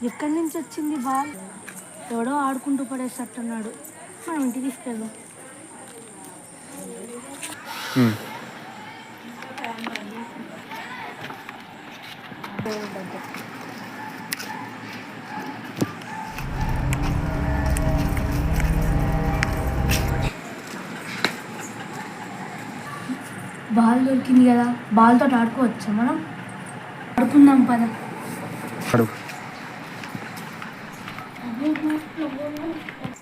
ఎక్కడి నుంచి వచ్చింది బాల్? ఎవడో ఆడుకుంటూ పడేసట్టున్నాడు. మనం ఇంటికి తీసుకెళ్దాం. బాల్ దొరికింది కదా, బాల్తో ఆడుకోవచ్చా మనం? ఆడుకుందాం పద.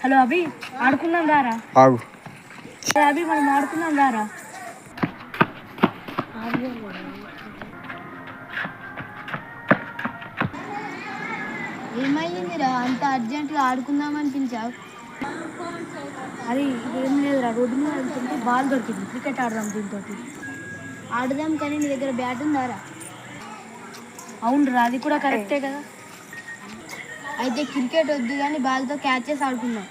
హలో అభి, ఆడుకుందాం రారా. ఆగు అభి, మనం ఆడుకుందాం రారా. ఏమైందిరా అంత అర్జెంటుగా ఆడుకుందాం అనిపించావు? అది ఏం లేదురా, రోడ్డు మీద వెళ్తుంటే బాల్ దొరికింది. క్రికెట్ ఆడదాం దీంతో. ఆడదాం, కానీ నీ దగ్గర బ్యాట్ ఉందారా? అవునురా, అది కూడా కరెక్టే కదా. అయితే క్రికెట్ వద్దు కానీ బాల్తో క్యాచ్ చేసి ఆడుకుందాం.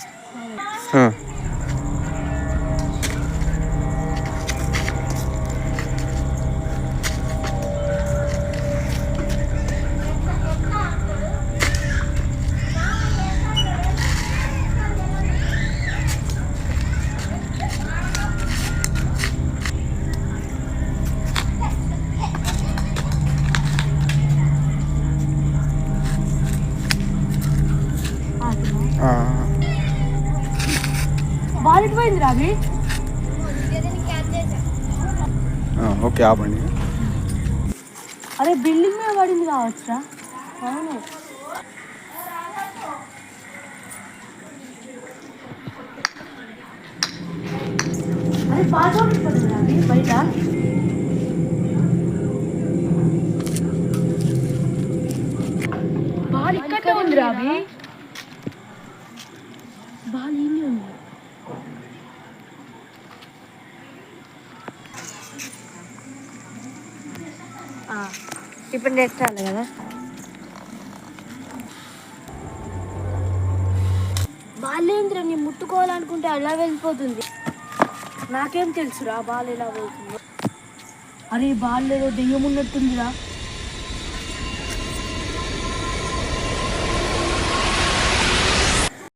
బాల్ ఎటు పోయింది రావి? ఓకే ఆపండి. అరే బిల్డింగ్ మీద పడింది కావచ్చురా. అవును. అరే బాల్ పడుతుంది రావి బయట. బాల్ ఇక్కడే ఉంది రావి. బాల్ ఏమి ఉంది? ఇప్పుడు నెక్స్ట్ రాలి కదా. బాల్ ఏంద్రా, నేను ముట్టుకోవాలనుకుంటే అలా వెళ్ళిపోతుంది. నాకేం తెలుసురా బాల్ ఎలా పోతుందో. అరే బాల్ ఏదో దెయ్యం ఉన్నట్టుందిరా.